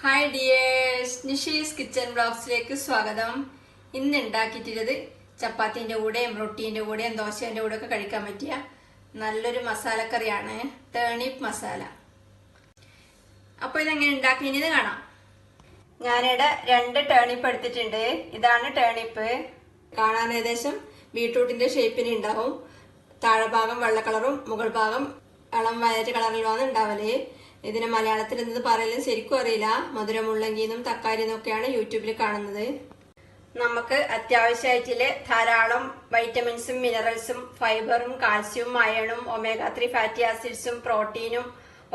Hi dears, Nishi's Kitchen Vlogs ലേക്ക് സ്വാഗതം. ഇന്ന് ഉണ്ടാക്കിയിട്ടുള്ളത് ചപ്പാത്തിന്റെ കൂടെയും റൊട്ടിന്റെ കൂടെയും ദോശയുടെ കൂടെ ഒക്കെ കഴിക്കാൻ പറ്റിയ നല്ലൊരു മസാലക്കറിയാണ് ടേണിപ്പ് മസാല. അപ്പോൾ ഇതെങ്ങനെ ഉണ്ടാക്കിയെന്ന് കാണാം. ഞാനിവിടെ 2 ടേണിപ്പ് എടുത്തിട്ടുണ്ട്. ഇതാണ് ടേണിപ്പ്. കാണാൻ ഏകദേശം ബീട്രൂട്ടിന്റെ ഷേപ്പിന് ഉണ്ടാവും. താഴെ ഭാഗം വെള്ള കളറും മുകൾ ഭാഗം ഇളം വയലറ്റ് കളറിലുമാണ് ഉണ്ടാവല്. ഇതിനെ മലയാളത്തിൽ എന്ത് പറയലും ശരിക്കും അറിയില്ല. മധുര മുള്ളങ്കി എന്നും തക്കാരി എന്നൊക്കെയാണ് യൂട്യൂബിൽ കാണുന്നത്. നമുക്ക് അത്യാവശ്യമായിട്ടുള്ള ധാരാളം വൈറ്റമിൻസും മിനറൽസും ഫൈബറും കാൽസ്യവും അയണും ഒമേഗ 3 ഫാറ്റി ആസിഡ്സും പ്രോട്ടീനും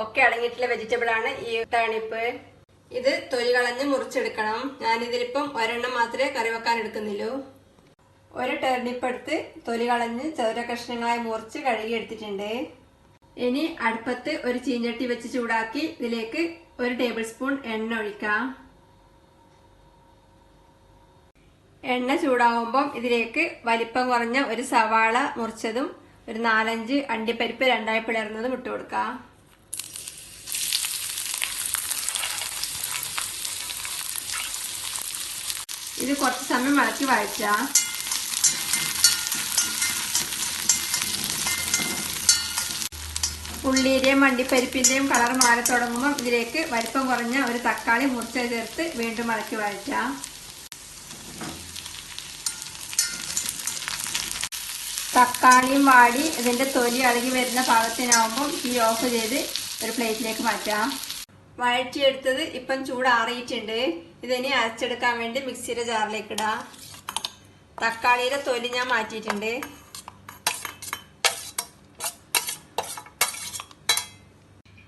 ഒക്കെ അടങ്ങിയിട്ടുള്ള വെജിറ്റബിൾ ആണ് ഈ ടേണിപ്പ്. ഇത് തൊലി കളഞ്ഞ് മുറിച്ചെടുക്കണം. ഞാനിതിലിപ്പം ഒരെണ്ണം മാത്രമേ കറി വെക്കാൻ എടുക്കുന്നുള്ളൂ. ഒരു ടേണിപ്പ് എടുത്ത് തൊലി കളഞ്ഞ് ചെറിയ കഷ്ണങ്ങളായി മുറിച്ച് കഴുകി എടുത്തിട്ടുണ്ട്. ഇനി അടുപ്പത്ത് ഒരു ചീഞ്ചട്ടി വെച്ച് ചൂടാക്കി ഇതിലേക്ക് 1 ടേബിൾ സ്പൂൺ എണ്ണ ഒഴിക്കാം. എണ്ണ ചൂടാവുമ്പം ഇതിലേക്ക് വലിപ്പം കുറഞ്ഞ ഒരു സവാള മുറിച്ചതും ഒരു 4-5 അണ്ടിപ്പരിപ്പ് 2ആയി പിളർന്നതും ഇട്ട് കൊടുക്കാം. ഇത് കുറച്ച് സമയം ഇളക്കി വഴറ്റാം. ഉള്ളിയുടെയും അണ്ടിപ്പരിപ്പിന്റെയും കളർ മാറി തുടങ്ങുമ്പോൾ ഇതിലേക്ക് വലിപ്പം കുറഞ്ഞ ഒരു തക്കാളി മുറിച്ച് ചേർത്ത് വീണ്ടും ഇളക്കി വഴറ്റാം. തക്കാളിയും വാടി ഇതിന്റെ തൊലി ഇളകി വരുന്ന പാകത്തിനാവുമ്പോൾ തീ ഓഫ് ചെയ്ത് ഒരു പ്ലേറ്റിലേക്ക് മാറ്റാം. വഴറ്റിയെടുത്തത് ഇപ്പം ചൂടാറിയിട്ടുണ്ട്. ഇതിനി അരച്ചെടുക്കാൻ വേണ്ടി മിക്സിയുടെ ജാറിലേക്ക് ഇടാം. തക്കാളിയുടെ തൊലി ഞാൻ മാറ്റിയിട്ടുണ്ട്.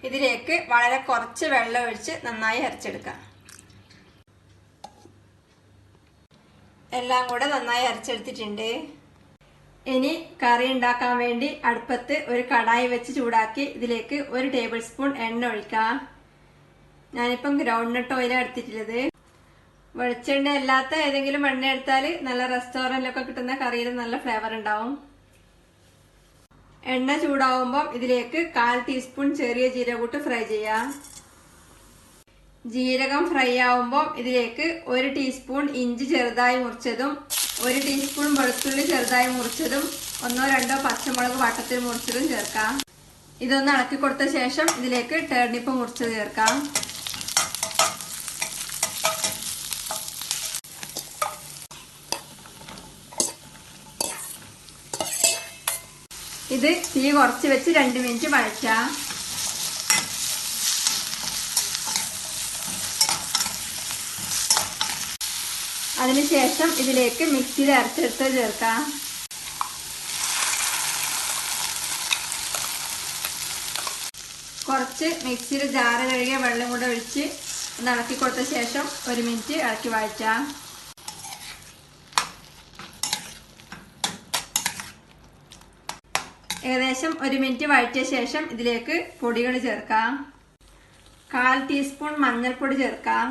ഇതിലേക്ക് വളരെ കുറച്ച് വെള്ളം ഒഴിച്ച് നന്നായി അരച്ചെടുക്കാം. എല്ലാം കൂടെ നന്നായി അരച്ചെടുത്തിട്ടുണ്ട്. ഇനി കറി ഉണ്ടാക്കാൻ വേണ്ടി അടുപ്പത്ത് ഒരു കടായി വെച്ച് ചൂടാക്കി ഇതിലേക്ക് 1 ടേബിൾ സ്പൂൺ എണ്ണ ഒഴിക്കാം. ഞാനിപ്പം ഗ്രൗണ്ട് നട്ട് ഓയിലാണ് എടുത്തിട്ടുള്ളത്. വെളിച്ചെണ്ണ അല്ലാത്ത ഏതെങ്കിലും എണ്ണ എടുത്താൽ നല്ല റെസ്റ്റോറൻറ്റിലൊക്കെ കിട്ടുന്ന കറിയിൽ നല്ല ഫ്ലേവർ ഉണ്ടാവും. എണ്ണ ചൂടാവുമ്പം ഇതിലേക്ക് 1/4 ടീസ്പൂൺ ചെറിയ ജീരകം ഫ്രൈ ചെയ്യാം. ജീരകം ഫ്രൈ ആവുമ്പം ഇതിലേക്ക് 1 ടീസ്പൂൺ ഇഞ്ചി ചെറുതായി മുറിച്ചതും 1 ടീസ്പൂൺ വെളുത്തുള്ളി ചെറുതായി മുറിച്ചതും 1-2 പച്ചമുളക് വട്ടത്തിൽ മുറിച്ചതും ചേർക്കാം. ഇതൊന്ന് ഇളക്കി കൊടുത്ത ശേഷം ഇതിലേക്ക് ടേണിപ്പ് മുറിച്ചത് ചേർക്കാം. ഇത് തീ കുറച്ച് വെച്ച് 2 മിനിറ്റ് വഴറ്റാം. അതിനുശേഷം ഇതിലേക്ക് മിക്സിയിൽ അരച്ചെടുത്ത് ചേർക്കാം. കുറച്ച് മിക്സിയിൽ ജാറ് കഴുകിയ വെള്ളം കൂടെ ഒഴിച്ച് ഒന്ന് ഇളക്കി കൊടുത്ത ശേഷം 1 മിനിറ്റ് ഇളക്കി വഴറ്റാം. ഏകദേശം 1 മിനിറ്റ് വഴറ്റിയ ശേഷം ഇതിലേക്ക് പൊടികൾ ചേർക്കാം. 1/4 ടീസ്പൂൺ മഞ്ഞൾപ്പൊടി ചേർക്കാം.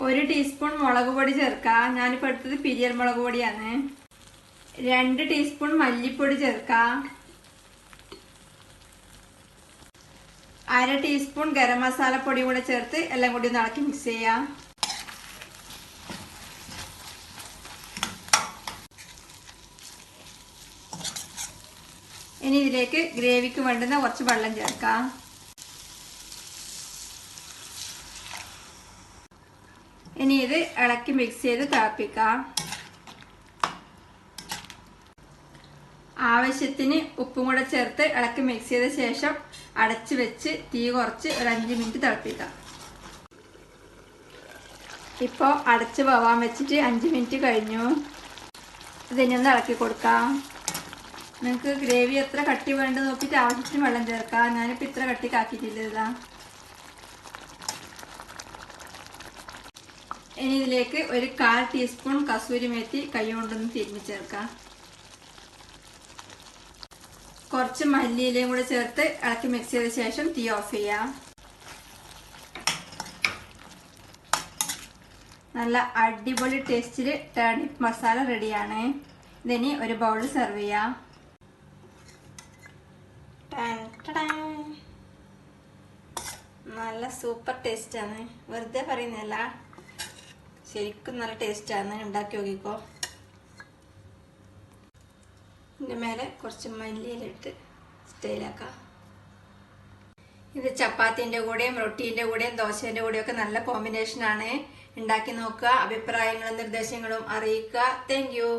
1 ടീസ്പൂൺ മുളക് പൊടി ചേർക്കാം. ഞാനിപ്പോൾ എടുത്തത് പിരിയൽ മുളക് പൊടിയാണ്. 2 ടീസ്പൂൺ മല്ലിപ്പൊടി ചേർക്കാം. 1/2 ടീസ്പൂൺ ഗരം മസാല പൊടി കൂടെ ചേർത്ത് എല്ലാം കൂടി ഒന്ന് ഇളക്കി മിക്സ് ചെയ്യാം. ഇനി ഇതിലേക്ക് ഗ്രേവിക്ക് വേണ്ടുന്ന കുറച്ച് വെള്ളം ചേർക്കാം. ഇനി ഇത് ഇളക്കി മിക്സ് ചെയ്ത് തിളപ്പിക്കാം. ആവശ്യത്തിന് ഉപ്പും കൂടെ ചേർത്ത് ഇളക്കി മിക്സ് ചെയ്ത ശേഷം അടച്ചു വെച്ച് തീ കുറച്ച് ഒരു 5 മിനിറ്റ് തിളപ്പിക്കാം. ഇപ്പോൾ അടച്ച് പോവാൻ വെച്ചിട്ട് 5 മിനിറ്റ് കഴിഞ്ഞു. ഇതിനൊന്ന് ഇളക്കി കൊടുക്കാം. നിങ്ങൾക്ക് ഗ്രേവി എത്ര കട്ടി വേണ്ടത് നോക്കിയിട്ട് ആവശ്യത്തിന് വെള്ളം ചേർക്കാം. ഞാനിപ്പോൾ ഇത്ര കട്ടിക്കാക്കിയിട്ടില്ല. ഇനി ഇതിലേക്ക് ഒരു 1/4 ടീസ്പൂൺ കസൂരി മേത്തി കൈ കൊണ്ടൊന്ന് തിരിഞ്ഞ് ചേർക്കാം. കുറച്ച് മല്ലിയിലയും കൂടെ ചേർത്ത് ഇളക്കി മിക്സ് ചെയ്ത ശേഷം തീ ഓഫ് ചെയ്യാം. നല്ല അടിപൊളി ടേസ്റ്റിൽ ടേണിപ്പ് മസാല റെഡിയാണ്. ഇതിനി ഒരു ബൗളിൽ സെർവ് ചെയ്യാം. നല്ല സൂപ്പർ ടേസ്റ്റാണ്, വെറുതെ പറയുന്നതല്ല, ശരിക്കും നല്ല ടേസ്റ്റാണ്. ഉണ്ടാക്കി നോക്കിക്കോ. ഇതിൻ്റെ മേലെ കുറച്ച് മല്ലിയിലിട്ട് സ്റ്റൈലാക്കാം. ഇത് ചപ്പാത്തിൻ്റെ കൂടെയും റൊട്ടീൻ്റെ കൂടെയും ദോശേൻ്റെ കൂടെയും ഒക്കെ നല്ല കോമ്പിനേഷനാണ്. ഉണ്ടാക്കി നോക്കുക. അഭിപ്രായങ്ങളും നിർദ്ദേശങ്ങളും അറിയിക്കുക. Thank you.